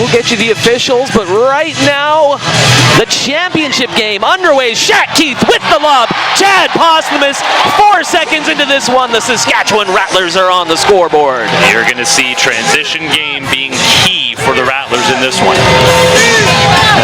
We'll get you the officials, but right now, the championship game underway. Shaq Keith with the lob. Chad Posthumus, 4 seconds into this one. The Saskatchewan Rattlers are on the scoreboard. You're going to see transition game being key for the Rattlers in this one.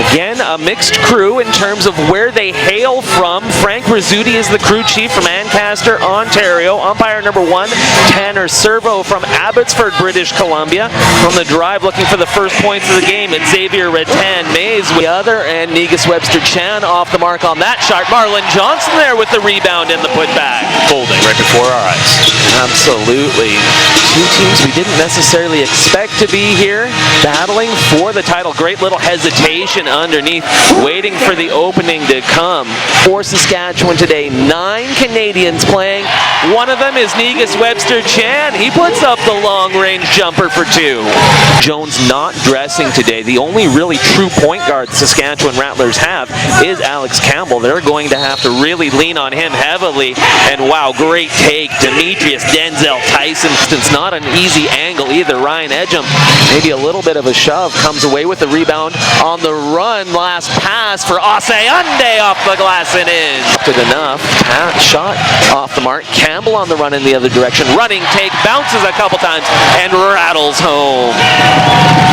Again, a mixed crew in terms of where they hail from. Frank Rizzuti is the crew chief from Ancaster, Ontario. Umpire number 1, Tanner Servo from Abbotsford, British Columbia. From the drive, looking for the first points of the game, it's Xavier Rattan-Mays with the other, and Negus Webster-Chan off the mark on that shot. Marlon Johnson there with the rebound and the putback. Folding right before our eyes. Absolutely. Two teams we didn't necessarily expect to be here, battling for the title. Great little hesitation underneath, waiting for the opening to come. For Saskatchewan today, 9 Canadians playing. One of them is Negus Webster-Chan. He puts up the long-range jumper for 2. Jones not dressing today. The only really true point guard the Saskatchewan Rattlers have is Alex Campbell. They're going to have to really lean on him heavily. And wow, great take. Demetrius Denzel Tyson. It's not an easy angle either. Ryan Edgem, maybe a little bit of a shove, comes away with the rebound on the run. Last pass for Oseunde off the glass and in. Good enough. Shot off the mark. Campbell on the run in the other direction. Running take, bounces a couple times, and rattles home.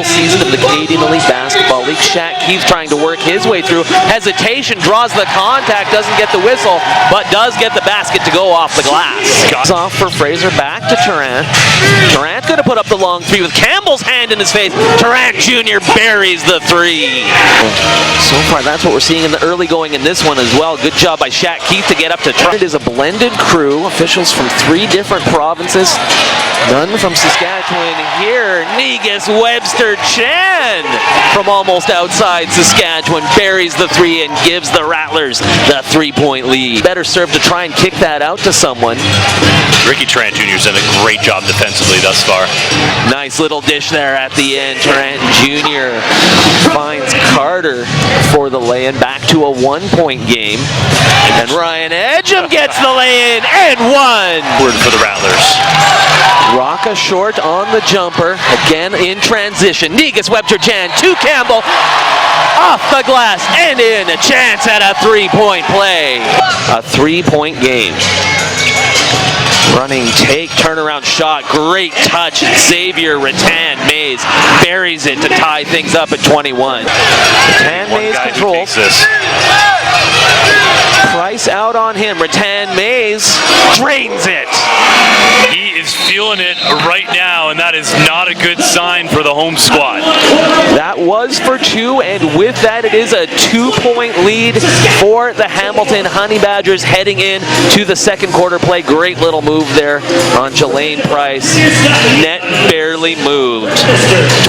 Season of the Canadian Elite Basketball League. Shaq Keith trying to work his way through. Hesitation, draws the contact, doesn't get the whistle, but does get the basket to go off the glass. It's off for Fraser, back to Tarrant. Tarrant going to put up the long 3 with Campbell's hand in his face. Tarrant Jr. buries the 3. So far, that's what we're seeing in the early going in this one as well. Good job by Shaq Keith to get up to Tarrant. It is a blended crew, officials from 3 different provinces. None from Saskatchewan here. Negus Webster-Chan from almost outside Saskatchewan buries the 3 and gives the Rattlers the 3-point lead. Better serve to try and kick that out to someone. Ricky Tarrant Jr.'s done a great job defensively thus far. Nice little dish there at the end. Tarrant Jr. finds Carter for the lay-in. Back to a 1-point game. And Ryan Edgem gets the lay-in and 1. Word for the Rattlers. Rocca short on the jumper. Again in transition. Negus Webster-Chan to Campbell. Off the glass and in. A chance at a 3-point play. A 3-point game. Running take, turnaround shot, great touch. Xavier Rattan-Mays buries it to tie things up at 21. Rattan-Mays controls. Price out on him. Rattan-Mays drains it. He is feeling it right now, and that is not a good sign for the home squad. That was for 2, and with that, it is a 2-point lead for the Hamilton Honey Badgers heading in to the second quarter play. Great little move there on Jelaine Price. Net barely moved.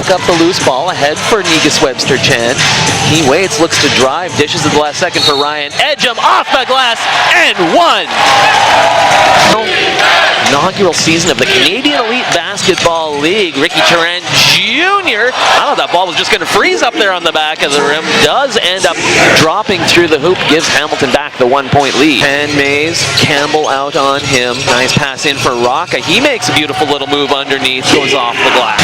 Took up the loose ball ahead for Negus Webster-Chan. He waits, looks to drive, dishes at the last second for Ryan Edgem off the glass and 1. Inaugural season of the Canadian Elite Basketball League. Ricky Tarrant Jr. I thought that ball was just going to freeze up there on the back of the rim. Does end up dropping through the hoop. Gives Hamilton back the 1-point lead. Mays, Campbell out on him. Nice pass in for Rocca. He makes a beautiful little move underneath. Goes off the glass.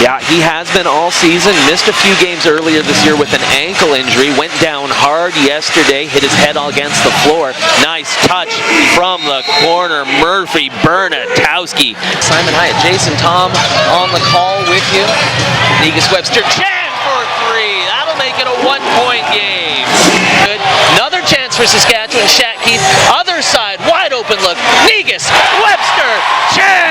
Yeah, he has been all season. Missed a few games earlier this year with an ankle injury. Went down hard yesterday. Hit his head all against the floor. Nice touch from the corner. Murphy Bernatowski. Simon Hyatt, Jason Tom on the call with you. Negus Webster-Chan for 3. That'll make it a 1-point game. Good. Another chance for Saskatchewan. Shaq Keith. Other side. Wide open look. Negus Webster-Chan.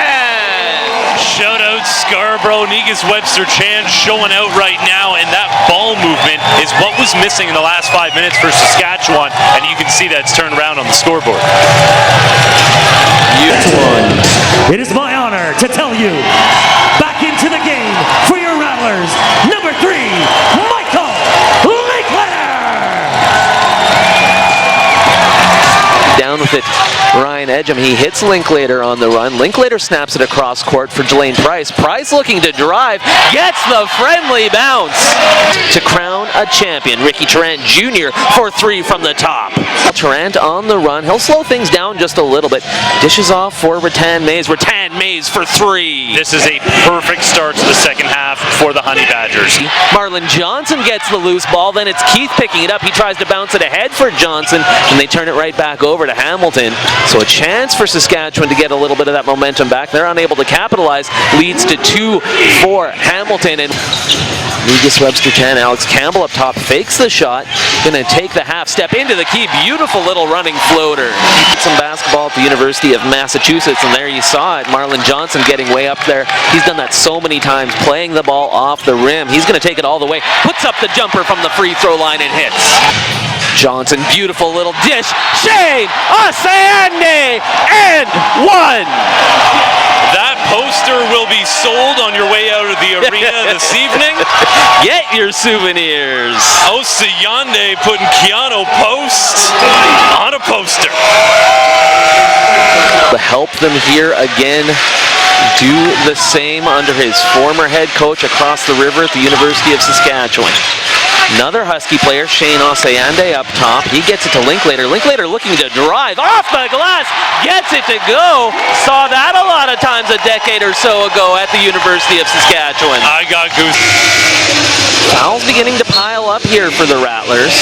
Shout out Scarborough. Negus Webster-Chan showing out right now, and that ball movement is what was missing in the last 5 minutes for Saskatchewan, and you can see that's turned around on the scoreboard. It is my honor to tell you, back into the game for your Rattlers, number 3, Michael Lakeler. Down with it, Ryan Edgem. He hits Linklater on the run. Linklater snaps it across court for Jelaine Price. Price looking to drive, gets the friendly bounce to crown a champion. Ricky Tarrant Jr. for 3 from the top. Tarrant on the run. He'll slow things down just a little bit. Dishes off for Rattan Mays. Rattan Mays for 3. This is a perfect start to the second half for the Honey Badgers. Marlon Johnson gets the loose ball. Then it's Keith picking it up. He tries to bounce it ahead for Johnson, and they turn it right back over to Hamilton. So a chance for Saskatchewan to get a little bit of that momentum back. They're unable to capitalize. Leads to 2 for Hamilton. And Negus Webster Chan, Alex Campbell up top, fakes the shot. Gonna take the half step into the key. Beautiful little running floater. Some basketball at the University of Massachusetts, and there you saw it. Marlon Johnson getting way up there. He's done that so many times, playing the ball off the rim. He's gonna take it all the way. Puts up the jumper from the free throw line and hits. Johnson, beautiful little dish. Shane Oseande, and 1. That poster will be sold on your way out of the arena this evening. Get your souvenirs. Oseande putting Keanu Post on a poster. To help them here again, do the same under his former head coach across the river at the University of Saskatchewan. Another Husky player, Shane Oseande up top. He gets it to Linklater. Linklater looking to drive off the glass, gets it to go. Saw that a lot of times a decade or so ago at the University of Saskatchewan. I got goose. Fouls beginning to pile up here for the Rattlers.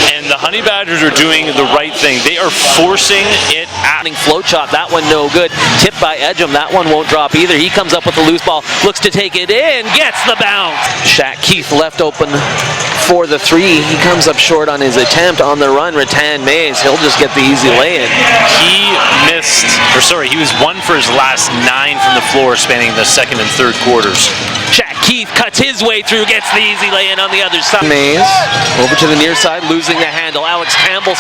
And the Honey Badgers are doing the right thing. They are forcing it out. Float shot, that one no good. Tipped by Edgem, that one won't drop either. He comes up with the loose ball, looks to take it in, gets the bounce. Shaq Keith left open for the 3. He comes up short on his attempt. On the run, Rattan Mays, he'll just get the easy lay-in. He missed, or sorry, he was 1 for his last 9 from the floor spanning the second and third quarters. Shaq Keith cuts his way through, gets the easy lay-in on the other side. Mays over to the near side, losing the handle. Alex Campbell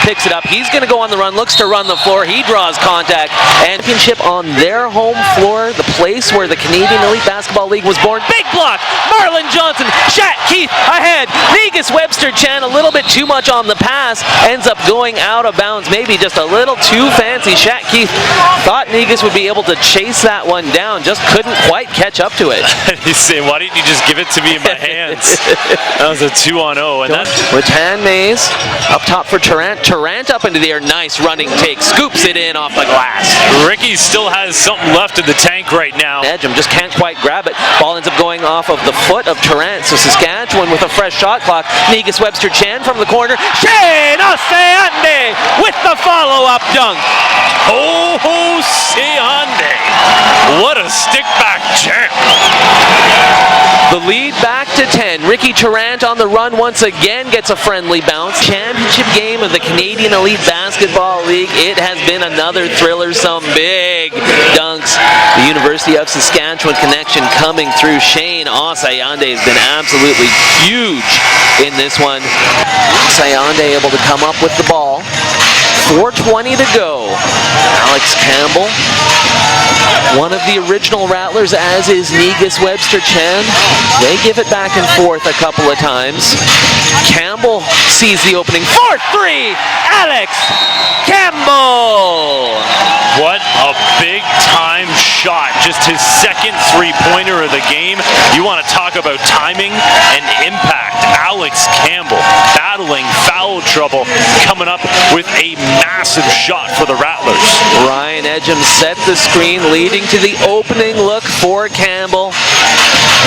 picks it up. He's going to go on the run, looks to run the floor. He draws contact. And championship on their home floor, the place where the Canadian Elite Basketball League was born. Big block. Marlon Johnson. Shaq Keith ahead. Negus Webster Chan a little bit too much on the pass. Ends up going out of bounds. Maybe just a little too fancy. Shaq Keith thought Negus would be able to chase that one down. Just couldn't quite catch up to it. He's saying, why didn't you just give it to me in my hands? That was a 2-on-0. And Rattan Mays up top for Tarrant. Tarrant up into the air. Nice running take. Scoops it in off the glass. Ricky still has something left in the tank right now. Edgem just can't quite grab it. Ball ends up going off of the foot of Tarrant. So Saskatchewan with a fresh shot clock. Negus Webster Chan from the corner. Shane Oseande with the follow-up dunk. Oseande. What a stick-back champ. The lead back to 10. Ricky Tarrant on the run once again gets a friendly bounce. Championship game of the Canadian Elite Basketball League. It has been another thriller. Some big dunks. The University of Saskatchewan connection coming through. Shane Oseande has been absolutely huge in this one. Oseande able to come up with the ball. 4:20 to go. Alex Campbell, one of the original Rattlers, as is Negus Webster Chan. They give it back and forth a couple of times. Campbell sees the opening for 3. Alex Campbell. What a big time shot. Just his second 3-pointer of the game. You want to talk about timing and impact. Alex Campbell battling foul trouble, coming up with a massive shot for the Rattlers. Ryan Edgem set the screen, leading to the opening look for Campbell.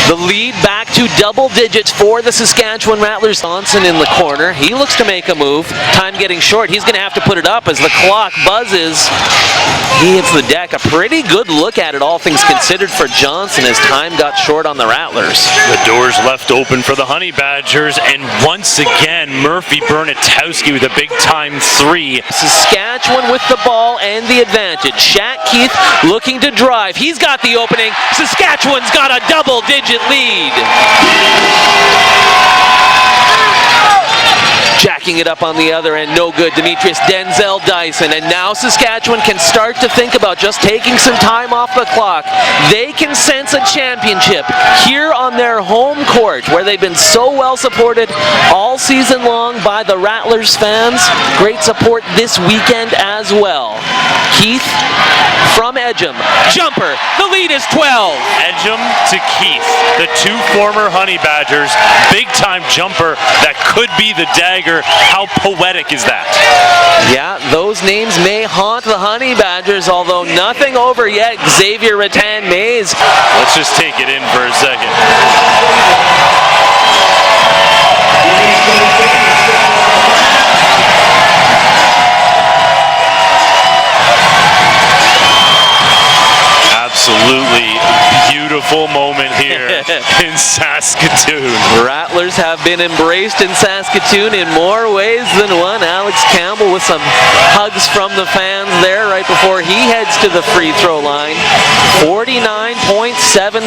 The lead back to double digits for the Saskatchewan Rattlers. Johnson in the corner. He looks to make a move. Time getting short. He's going to have to put it up as the clock buzzes. He hits the deck. A pretty good look at it, all things considered, for Johnson as time got short on the Rattlers. The doors left open for the Honey Badgers, and once again, Murphy Bernatowski with a big-time 3. Saskatchewan with the ball and the advantage. Shaq Keith looking to drive. He's got the opening. Saskatchewan's got a double-digit lead. Jacking it up on the other end, no good. Demetrius Denzel Dyson, and now Saskatchewan can start to think about just taking some time off the clock. They can sense a championship here on their home court, where they've been so well supported all season long by the Rattlers fans. Great support this weekend as well. Keith from Edgem. Jumper. The lead is 12. Edgem to Keith, the two former Honey Badgers. Big time jumper that could be the dagger. How poetic is that? Yeah, those names may haunt the Honey Badgers, although nothing over yet. Xavier Rattan-Mays. Let's just take it in for a second. Absolutely beautiful moment here in Saskatoon. Rattlers have been embraced in Saskatoon in more ways than one. Alex Campbell with some hugs from the fans there right before he heads to the free throw line. 49.7.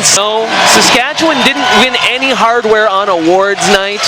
So Saskatchewan didn't win any hardware on awards night.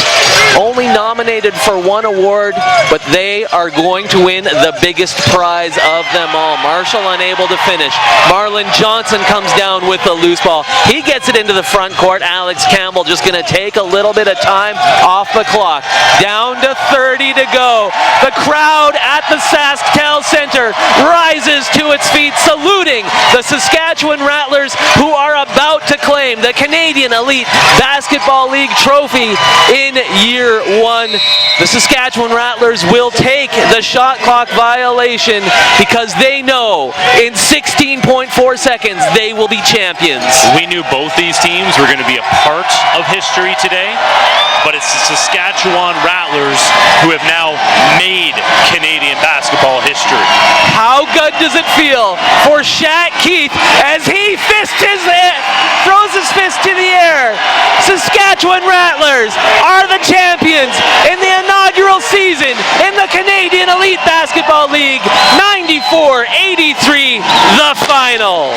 Only nominated for one award, but they are going to win the biggest prize of them all. Marshall unable to finish. Marlon Johnson comes down with the loose ball. He gets it into the front court. Alex Campbell just going to take a little bit of time off the clock. Down to 30 to go. The crowd at the SaskTel Center rises to its feet, saluting the Saskatchewan Rattlers, who are about to claim the Canadian Elite Basketball League trophy in year one. The Saskatchewan Rattlers will take the shot clock violation because they know in 16.4 seconds they will be champions. We knew both these teams were going to be a part of history today, but it's the Saskatchewan Rattlers who have now made Canadian basketball history. How good does it feel for Shaq Keith as he throws his fist to the air? Saskatchewan Rattlers are the champions in the inaugural season in the Canadian Elite Basketball League. 94-83, the final.